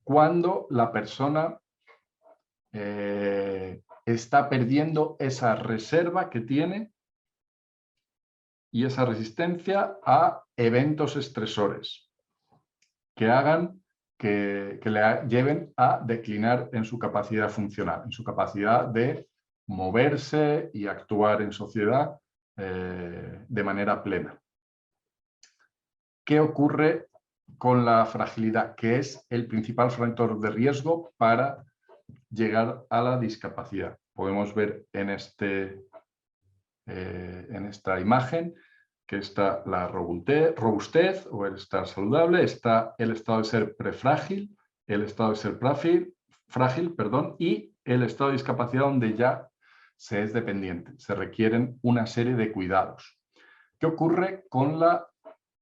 [SPEAKER 2] cuándo la persona está perdiendo esa reserva que tiene y esa resistencia a eventos estresores que hagan que le lleven a declinar en su capacidad funcional, en su capacidad de moverse y actuar en sociedad de manera plena. ¿Qué ocurre con la fragilidad? Que es el principal factor de riesgo para llegar a la discapacidad. Podemos ver en esta imagen que está la robustez o el estar saludable, está el estado de ser prefrágil, el estado de ser frágil, y el estado de discapacidad donde ya se es dependiente, se requieren una serie de cuidados. ¿Qué ocurre con la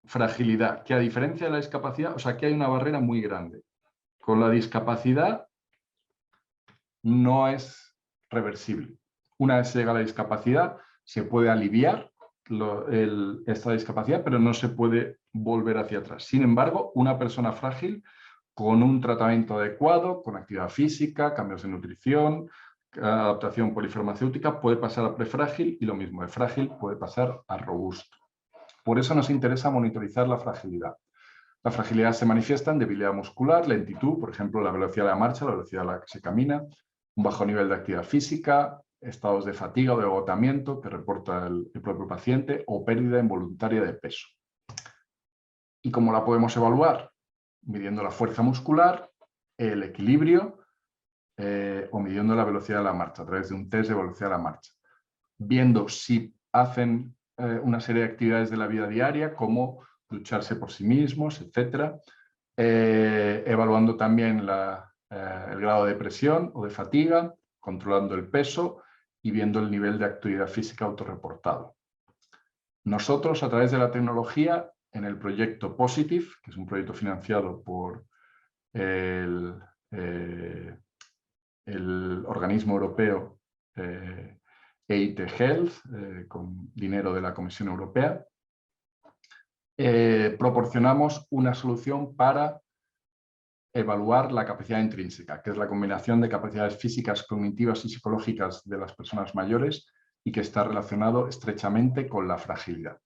[SPEAKER 2] fragilidad? Que a diferencia de la discapacidad, o sea, que hay una barrera muy grande. Con la discapacidad no es reversible. Una vez se llega a la discapacidad, se puede aliviar esta discapacidad, pero no se puede volver hacia atrás. Sin embargo, una persona frágil con un tratamiento adecuado, con actividad física, cambios en nutrición, adaptación polifarmacéutica, puede pasar a prefrágil y lo mismo, de frágil puede pasar a robusto. Por eso nos interesa monitorizar la fragilidad. La fragilidad se manifiesta en debilidad muscular, lentitud, por ejemplo, la velocidad de la marcha, la velocidad a la que se camina, un bajo nivel de actividad física, estados de fatiga o de agotamiento que reporta el propio paciente o pérdida involuntaria de peso. ¿Y cómo la podemos evaluar? Midiendo la fuerza muscular, el equilibrio o midiendo la velocidad de la marcha a través de un test de velocidad de la marcha. Viendo si hacen una serie de actividades de la vida diaria como ducharse por sí mismos, etc. Evaluando también el grado de presión o de fatiga, controlando el peso y viendo el nivel de actividad física autorreportado. Nosotros, a través de la tecnología, en el proyecto Positive, que es un proyecto financiado por el organismo europeo EIT Health, con dinero de la Comisión Europea. Proporcionamos una solución para evaluar la capacidad intrínseca, que es la combinación de capacidades físicas, cognitivas y psicológicas de las personas mayores y que está relacionado estrechamente con la fragilidad.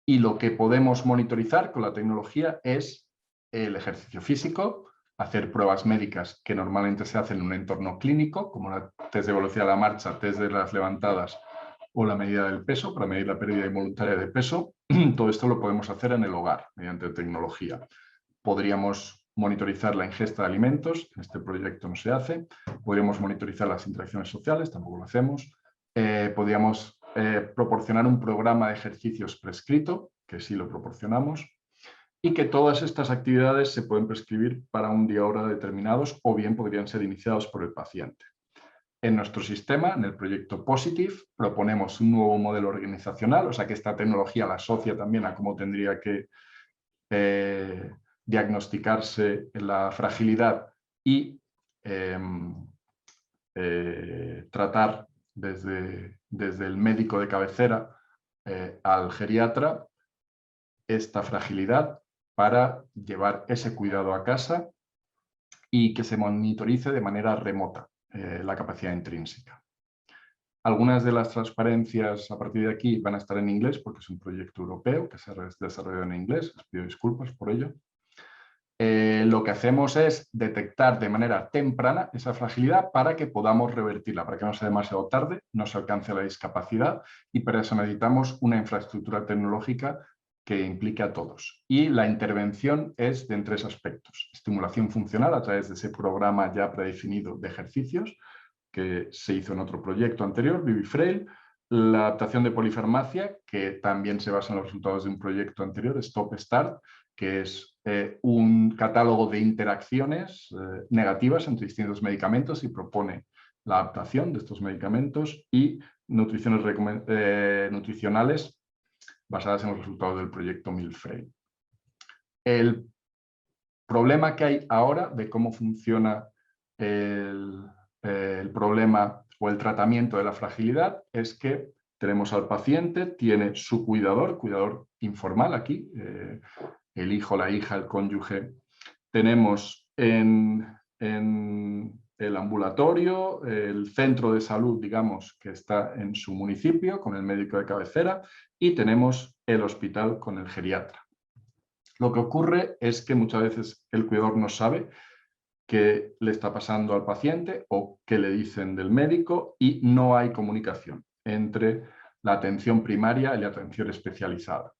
[SPEAKER 2] Y lo que podemos monitorizar con la tecnología es el ejercicio físico, hacer pruebas médicas que normalmente se hacen en un entorno clínico, como la test de velocidad de la marcha, test de las levantadas o la medida del peso, para medir la pérdida involuntaria de peso. Todo esto lo podemos hacer en el hogar, mediante tecnología. Podríamos monitorizar la ingesta de alimentos, en este proyecto no se hace. Podríamos monitorizar las interacciones sociales, tampoco lo hacemos. Podríamos proporcionar un programa de ejercicios prescrito, que sí lo proporcionamos, y que todas estas actividades se pueden prescribir para un día o hora determinados o bien podrían ser iniciados por el paciente. En nuestro sistema, en el proyecto Positive, proponemos un nuevo modelo organizacional, o sea que esta tecnología la asocia también a cómo tendría que diagnosticarse la fragilidad y tratar desde el médico de cabecera al geriatra esta fragilidad para llevar ese cuidado a casa y que se monitorice de manera remota la capacidad intrínseca. Algunas de las transparencias a partir de aquí van a estar en inglés porque es un proyecto europeo que se ha desarrollado en inglés, les pido disculpas por ello. Lo que hacemos es detectar de manera temprana esa fragilidad para que podamos revertirla, para que no sea demasiado tarde, no se alcance la discapacidad, y para eso necesitamos una infraestructura tecnológica que implique a todos. Y la intervención es de 3 aspectos. Estimulación funcional a través de ese programa ya predefinido de ejercicios que se hizo en otro proyecto anterior, Vivifrail. La adaptación de polifarmacia, que también se basa en los resultados de un proyecto anterior, Stop Start, que es un catálogo de interacciones negativas entre distintos medicamentos y propone la adaptación de estos medicamentos, y nutricionales basadas en los resultados del proyecto Milfrey. El problema que hay ahora de cómo funciona el problema o el tratamiento de la fragilidad es que tenemos al paciente, tiene su cuidador informal aquí, el hijo, la hija, el cónyuge. Tenemos en el ambulatorio, el centro de salud, digamos, que está en su municipio con el médico de cabecera, y tenemos el hospital con el geriatra. Lo que ocurre es que muchas veces el cuidador no sabe qué le está pasando al paciente o qué le dicen del médico, y no hay comunicación entre la atención primaria y la atención especializada.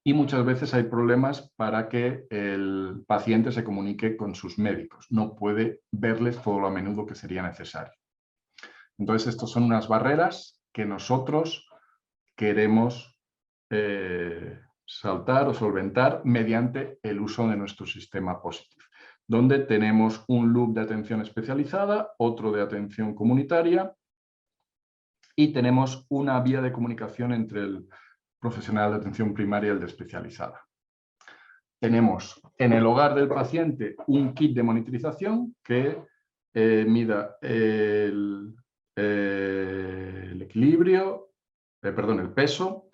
[SPEAKER 2] Y muchas veces hay problemas para que el paciente se comunique con sus médicos. No puede verles todo lo a menudo que sería necesario. Entonces, estas son unas barreras que nosotros queremos saltar o solventar mediante el uso de nuestro sistema Positive, donde tenemos un loop de atención especializada, otro de atención comunitaria, y tenemos una vía de comunicación entre el profesional de atención primaria y el de especializada. Tenemos en el hogar del paciente un kit de monitorización que mida el equilibrio, el peso,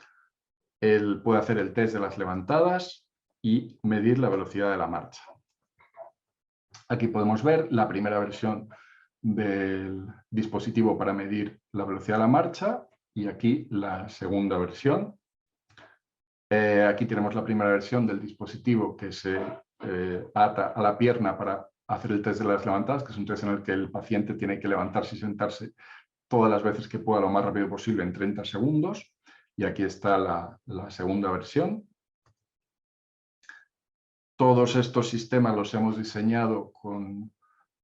[SPEAKER 2] puede hacer el test de las levantadas y medir la velocidad de la marcha. Aquí podemos ver la primera versión del dispositivo para medir la velocidad de la marcha, y aquí la segunda versión. Aquí tenemos la primera versión del dispositivo que se ata a la pierna para hacer el test de las levantadas, que es un test en el que el paciente tiene que levantarse y sentarse todas las veces que pueda, lo más rápido posible, en 30 segundos. Y aquí está la segunda versión. Todos estos sistemas los hemos diseñado con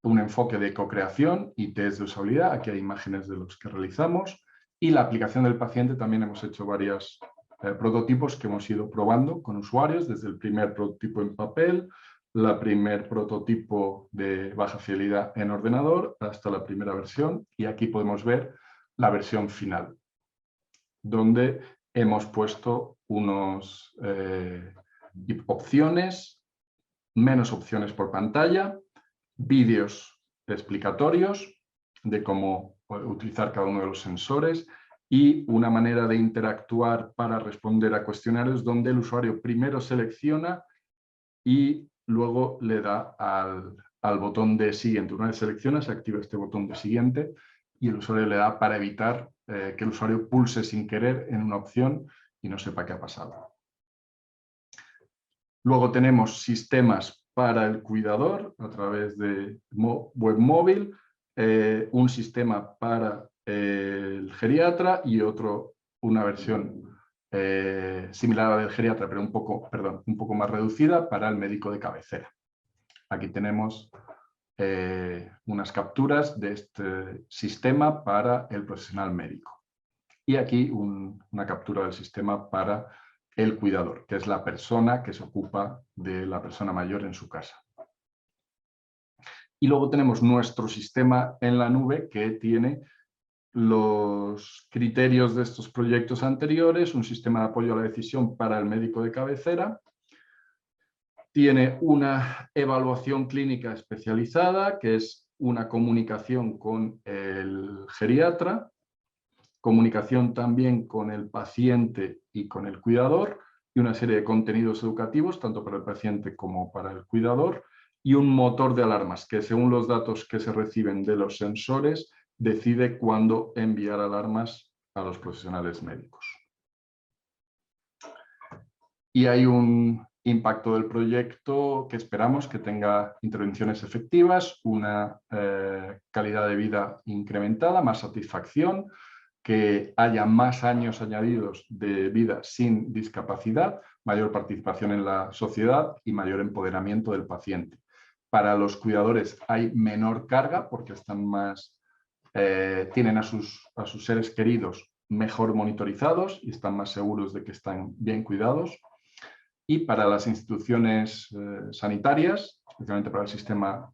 [SPEAKER 2] un enfoque de co-creación y test de usabilidad. Aquí hay imágenes de los que realizamos. Y la aplicación del paciente también hemos hecho varios prototipos que hemos ido probando con usuarios, desde el primer prototipo en papel, el primer prototipo de baja fidelidad en ordenador, hasta la primera versión. Y aquí podemos ver la versión final, donde hemos puesto opciones, menos opciones por pantalla, vídeos explicatorios de cómo utilizar cada uno de los sensores y una manera de interactuar para responder a cuestionarios donde el usuario primero selecciona y luego le da al botón de siguiente. Una vez selecciona, se activa este botón de siguiente y el usuario le da para evitar que el usuario pulse sin querer en una opción y no sepa qué ha pasado. Luego tenemos sistemas para el cuidador a través de web móvil, un sistema para el geriatra y una versión similar a la del geriatra, pero un poco más reducida para el médico de cabecera. Aquí tenemos unas capturas de este sistema para el profesional médico. Y aquí una captura del sistema para el cuidador, que es la persona que se ocupa de la persona mayor en su casa. Y luego tenemos nuestro sistema en la nube que tiene los criterios de estos proyectos anteriores, un sistema de apoyo a la decisión para el médico de cabecera, tiene una evaluación clínica especializada, que es una comunicación con el geriatra, comunicación también con el paciente y con el cuidador, y una serie de contenidos educativos, tanto para el paciente como para el cuidador, y un motor de alarmas, que según los datos que se reciben de los sensores, decide cuándo enviar alarmas a los profesionales médicos. Y hay un impacto del proyecto que esperamos que tenga intervenciones efectivas, una calidad de vida incrementada, más satisfacción, que haya más años añadidos de vida sin discapacidad, mayor participación en la sociedad y mayor empoderamiento del paciente. Para los cuidadores hay menor carga porque están tienen a sus seres queridos mejor monitorizados y están más seguros de que están bien cuidados. Y para las instituciones sanitarias, especialmente para el sistema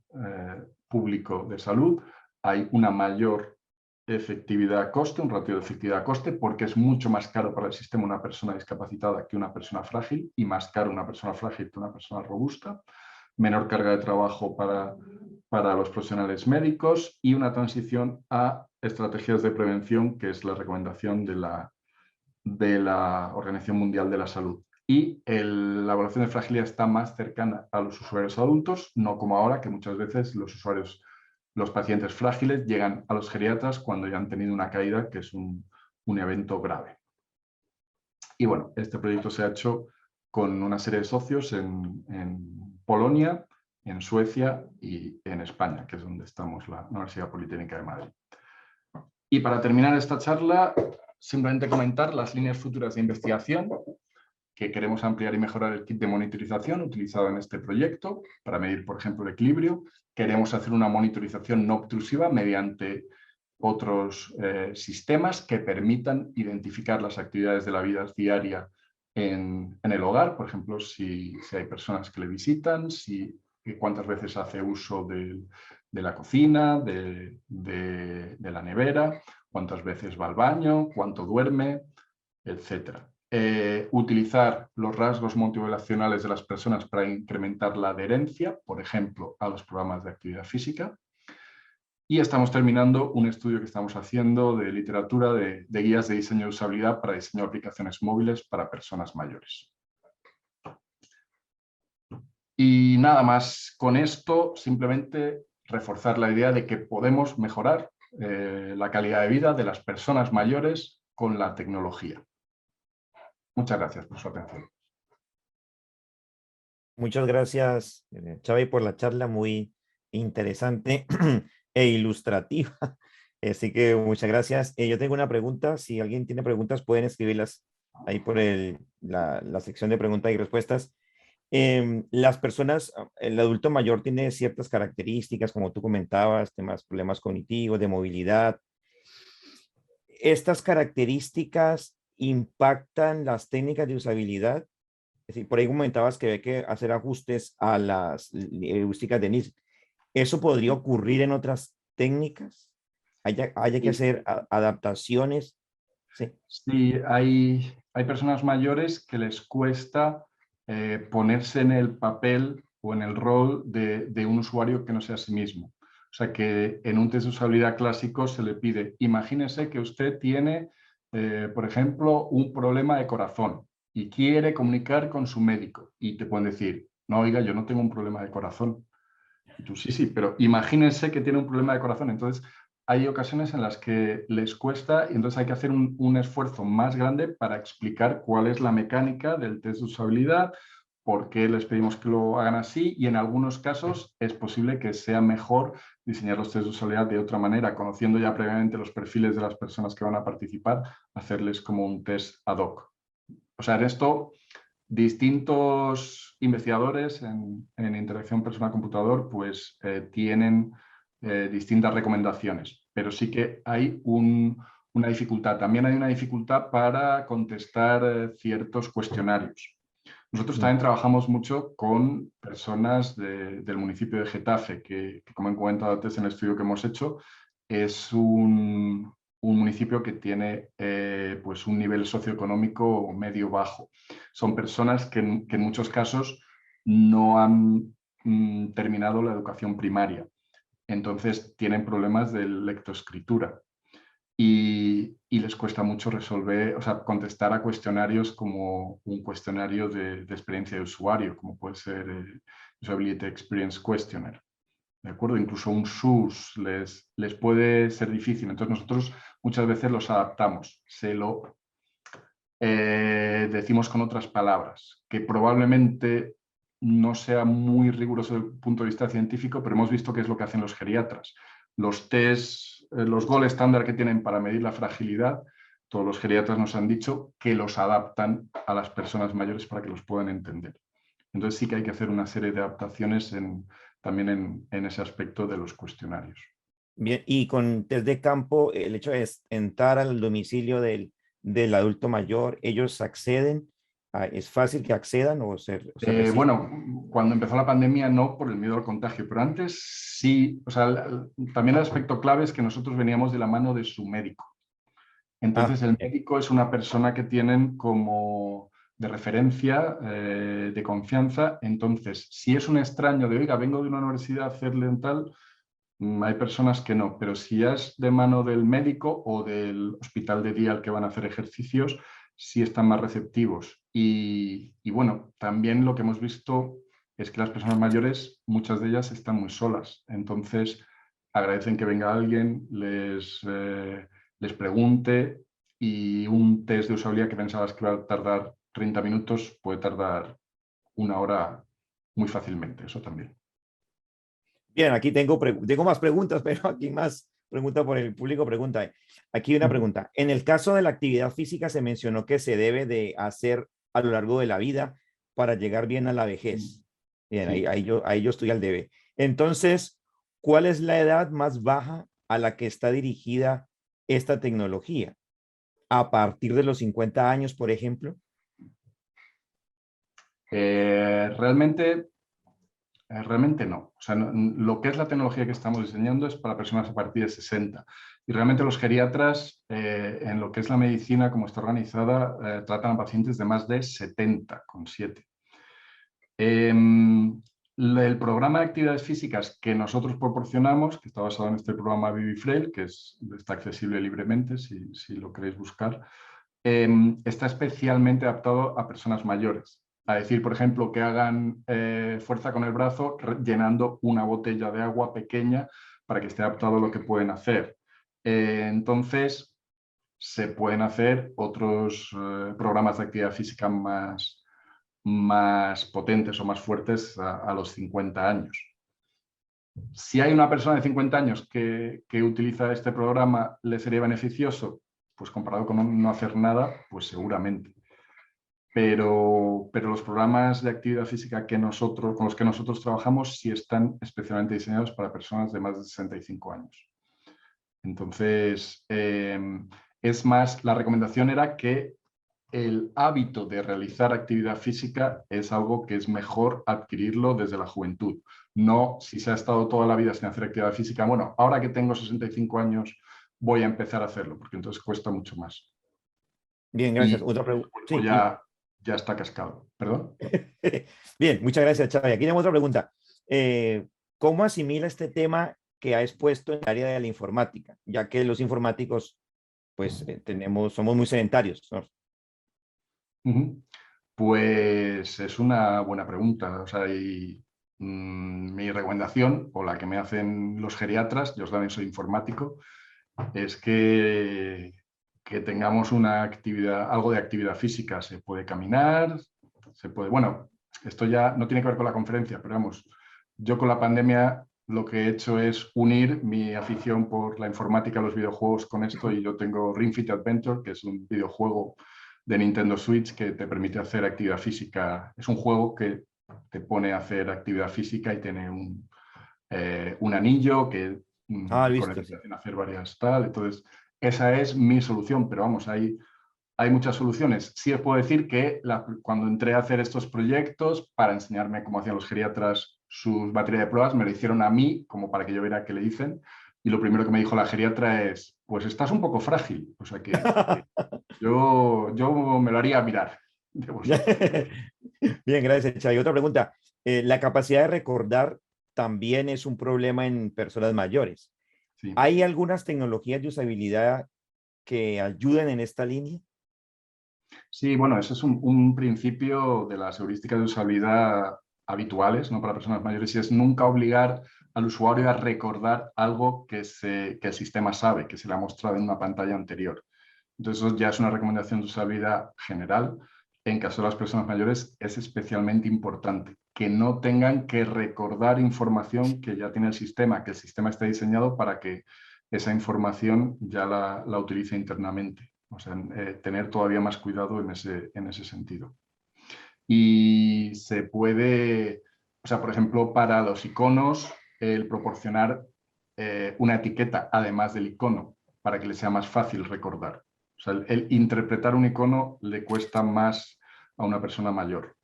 [SPEAKER 2] público de salud, hay una mayor efectividad-coste, un ratio de efectividad-coste, porque es mucho más caro para el sistema una persona discapacitada que una persona frágil y más caro una persona frágil que una persona robusta, menor carga de trabajo para los profesionales médicos y una transición a estrategias de prevención, que es la recomendación de la Organización Mundial de la Salud. Y la evaluación de fragilidad está más cercana a los usuarios adultos, no como ahora, que muchas veces los pacientes frágiles llegan a los geriatras cuando ya han tenido una caída, que es un evento grave. Y bueno, este proyecto se ha hecho con una serie de socios en Polonia, en Suecia y en España, que es donde estamos, la Universidad Politécnica de Madrid. Y para terminar esta charla, simplemente comentar las líneas futuras de investigación que queremos ampliar y mejorar el kit de monitorización utilizado en este proyecto para medir, por ejemplo, el equilibrio. Queremos hacer una monitorización no obtrusiva mediante otros sistemas que permitan identificar las actividades de la vida diaria en el hogar, por ejemplo, si hay personas que le visitan, cuántas veces hace uso de la cocina, de la nevera, cuántas veces va al baño, cuánto duerme, etcétera. Utilizar los rasgos motivacionales de las personas para incrementar la adherencia, por ejemplo, a los programas de actividad física. Y estamos terminando un estudio que estamos haciendo de literatura de guías de diseño de usabilidad para diseño de aplicaciones móviles para personas mayores. Y nada más con esto, simplemente reforzar la idea de que podemos mejorar la calidad de vida de las personas mayores con la tecnología. Muchas gracias por su atención.
[SPEAKER 1] Muchas gracias, Xavi, por la charla muy interesante e ilustrativa. Así que muchas gracias. Yo tengo una pregunta. Si alguien tiene preguntas, pueden escribirlas ahí por la sección de preguntas y respuestas. Las personas, el adulto mayor tiene ciertas características, como tú comentabas, problemas cognitivos, de movilidad. ¿Estas características impactan las técnicas de usabilidad? Es decir, por ahí comentabas que hay que hacer ajustes a las heurísticas de NIST. ¿Eso podría ocurrir en otras técnicas? ¿Haya que hacer adaptaciones? Sí.
[SPEAKER 2] Sí, hay hay personas mayores que les cuesta ponerse en el papel o en el rol de un usuario que no sea sí mismo. O sea que en un test de usabilidad clásico se le pide, imagínese que usted tiene, por ejemplo, un problema de corazón y quiere comunicar con su médico. Y te pueden decir, no, oiga, yo no tengo un problema de corazón. Y tú, sí, sí, pero imagínense que tiene un problema de corazón. Entonces, hay ocasiones en las que les cuesta y entonces hay que hacer un esfuerzo más grande para explicar cuál es la mecánica del test de usabilidad, por qué les pedimos que lo hagan así y en algunos casos es posible que sea mejor diseñar los test de usabilidad de otra manera, conociendo ya previamente los perfiles de las personas que van a participar, hacerles como un test ad hoc. O sea, en esto distintos investigadores en interacción persona-computador pues tienen distintas recomendaciones, pero sí que hay una dificultad. También hay una dificultad para contestar ciertos cuestionarios. Nosotros también trabajamos mucho con personas del municipio de Getafe, que como he comentado antes en el estudio que hemos hecho, es un municipio que tiene pues un nivel socioeconómico medio-bajo. Son personas que en muchos casos no han terminado la educación primaria, entonces tienen problemas de lectoescritura y les cuesta mucho resolver, o sea, contestar a cuestionarios como un cuestionario de experiencia de usuario, como puede ser el Usability Experience Questionnaire. ¿De acuerdo? Incluso un SUS les puede ser difícil. Entonces nosotros muchas veces los adaptamos, se lo decimos con otras palabras, que probablemente no sea muy riguroso desde el punto de vista científico, pero hemos visto que es lo que hacen los geriatras. Los test, los gold estándar que tienen para medir la fragilidad, todos los geriatras nos han dicho que los adaptan a las personas mayores para que los puedan entender. Entonces sí que hay que hacer una serie de adaptaciones también en ese aspecto de los cuestionarios.
[SPEAKER 1] Bien, y con test de campo, el hecho de entrar al domicilio del adulto mayor, ellos acceden, es fácil que accedan o se reciben.
[SPEAKER 2] Bueno, cuando empezó la pandemia no por el miedo al contagio, pero antes sí, o sea, también el aspecto clave es que nosotros veníamos de la mano de su médico.
[SPEAKER 1] Ah,
[SPEAKER 2] Entonces el
[SPEAKER 1] bien.
[SPEAKER 2] médico es una persona que tienen como de referencia, de confianza. Entonces, si es un extraño de, oiga, vengo de una universidad a hacerle un tal, hay personas que no, pero si ya es de mano del médico o del hospital de día al que van a hacer ejercicios, sí están más receptivos. Y bueno, también lo que hemos visto es que las personas mayores, muchas de ellas están muy solas. Entonces, agradecen que venga alguien, les pregunte y un test de usabilidad que pensabas que iba a tardar 30 minutos puede tardar una hora muy fácilmente, eso también.
[SPEAKER 1] Bien, aquí tengo más preguntas, pero aquí más pregunta por el público. Pregunta. Aquí una pregunta. En el caso de la actividad física se mencionó que se debe de hacer a lo largo de la vida para llegar bien a la vejez. Bien,
[SPEAKER 2] Sí.
[SPEAKER 1] ahí yo estoy al debe. Entonces, ¿cuál es la edad más baja a la que está dirigida esta tecnología? ¿A partir de los 50 años, por ejemplo?
[SPEAKER 2] Realmente realmente no. O sea, lo que es la tecnología que estamos diseñando es para personas a partir de 60. Y realmente los geriatras, en lo que es la medicina, como está organizada, tratan a pacientes de más de 70, con 7. El programa de actividades físicas que nosotros proporcionamos, que está basado en este programa Vivifrail, que está accesible libremente si lo queréis buscar, está especialmente adaptado a personas mayores. A decir, por ejemplo, que hagan fuerza con el brazo llenando una botella de agua pequeña para que esté adaptado a lo que pueden hacer. Entonces, se pueden hacer otros programas de actividad física más potentes o más fuertes a los 50 años. Si hay una persona de 50 años que utiliza este programa, ¿le sería beneficioso? Pues comparado con no hacer nada, pues seguramente. Pero los programas de actividad física con los que nosotros trabajamos sí están especialmente diseñados para personas de más de 65 años. Entonces, es más, la recomendación era que el hábito de realizar actividad física es algo que es mejor adquirirlo desde la juventud. No si se ha estado toda la vida sin hacer actividad física, bueno, ahora que tengo 65 años voy a empezar a hacerlo, porque entonces cuesta mucho más.
[SPEAKER 1] Bien, gracias.
[SPEAKER 2] y
[SPEAKER 1] Otra
[SPEAKER 2] el
[SPEAKER 1] pregunta.
[SPEAKER 2] cuerpo
[SPEAKER 1] Sí,
[SPEAKER 2] ya está cascado. ¿Perdón?
[SPEAKER 1] bien, muchas gracias, Xavi. Aquí tenemos otra pregunta. ¿Cómo asimila este tema que ha expuesto en el área de la informática? Ya que los informáticos, pues, somos muy sedentarios, ¿no?
[SPEAKER 2] Ujú. Pues es una buena pregunta. O sea, mi recomendación, o la que me hacen los geriatras, yo también soy informático, es que tengamos una actividad, algo de actividad física. Se puede caminar, se puede, bueno, esto ya no tiene que ver con la conferencia, pero vamos, yo con la pandemia lo que he hecho es unir mi afición por la informática, los videojuegos con esto, y yo tengo Ring Fit Adventure, que es un videojuego de Nintendo Switch que te permite hacer actividad física. Es un juego que te pone a hacer actividad física y tiene un anillo que
[SPEAKER 1] Ah,
[SPEAKER 2] con el
[SPEAKER 1] listo,
[SPEAKER 2] que te
[SPEAKER 1] sí.
[SPEAKER 2] hacen hacer varias tal. Entonces, esa es mi solución, pero vamos, hay muchas soluciones. Sí os puedo decir que cuando entré a hacer estos proyectos para enseñarme cómo hacían los geriatras sus baterías de pruebas, me lo hicieron a mí, como para que yo viera qué le dicen. Y lo primero que me dijo la geriatra es, pues estás un poco frágil. O sea que yo me lo haría mirar de vosotros.
[SPEAKER 1] Bien, gracias, Xavi. Otra pregunta. La capacidad de recordar también es un problema en personas mayores.
[SPEAKER 2] Sí.
[SPEAKER 1] ¿Hay algunas tecnologías de usabilidad que ayuden en esta línea?
[SPEAKER 2] Sí, bueno, ese es un principio de las heurísticas de usabilidad habituales, ¿no? Para personas mayores, y es nunca obligar al usuario a recordar algo que el sistema sabe, que se le ha mostrado en una pantalla anterior. Entonces, eso ya es una recomendación de usabilidad general. En caso de las personas mayores, es especialmente importante que no tengan que recordar información que ya tiene el sistema, que el sistema esté diseñado para que esa información ya la utilice internamente. O sea, tener todavía más cuidado en ese sentido. Y se puede, o sea, por ejemplo, para los iconos, el proporcionar una etiqueta además del icono para que le sea más fácil recordar. O sea, el interpretar un icono le cuesta más a una persona mayor.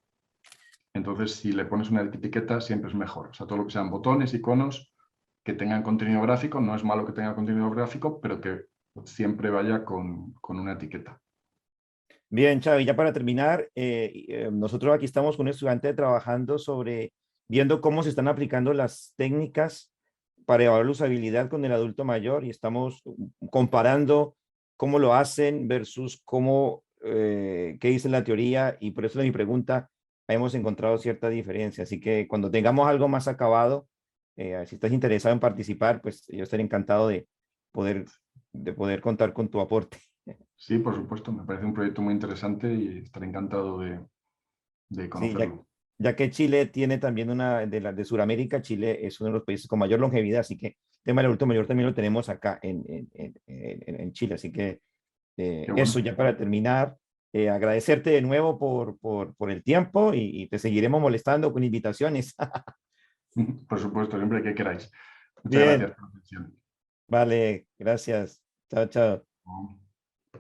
[SPEAKER 2] Entonces, si le pones una etiqueta, siempre es mejor. O sea, todo lo que sean botones, iconos, que tengan contenido gráfico, no es malo que tenga contenido gráfico, pero que siempre vaya con una etiqueta.
[SPEAKER 1] Bien, Xavi, ya para terminar, nosotros aquí estamos con un estudiante trabajando sobre, viendo cómo se están aplicando las técnicas para evaluar la usabilidad con el adulto mayor y estamos comparando cómo lo hacen versus cómo, qué dice la teoría y por eso es mi pregunta, hemos encontrado cierta diferencia. Así que cuando tengamos algo más acabado, si estás interesado en participar, pues yo estaré encantado poder, de poder contar con tu aporte.
[SPEAKER 2] Sí, por supuesto, me parece un proyecto muy interesante y estaré encantado de
[SPEAKER 1] Sí,
[SPEAKER 2] conocerlo.
[SPEAKER 1] ya que Chile tiene también una de Sudamérica, Chile es uno de los países con mayor longevidad, así que el tema del adulto mayor también lo tenemos acá en Chile. Así que
[SPEAKER 2] Qué
[SPEAKER 1] eso
[SPEAKER 2] bueno.
[SPEAKER 1] ya para terminar, agradecerte de nuevo por el tiempo y te seguiremos molestando con invitaciones.
[SPEAKER 2] Por supuesto, siempre que queráis. Muchas gracias
[SPEAKER 1] Bien,
[SPEAKER 2] por la atención.
[SPEAKER 1] vale, gracias. Chao, chao.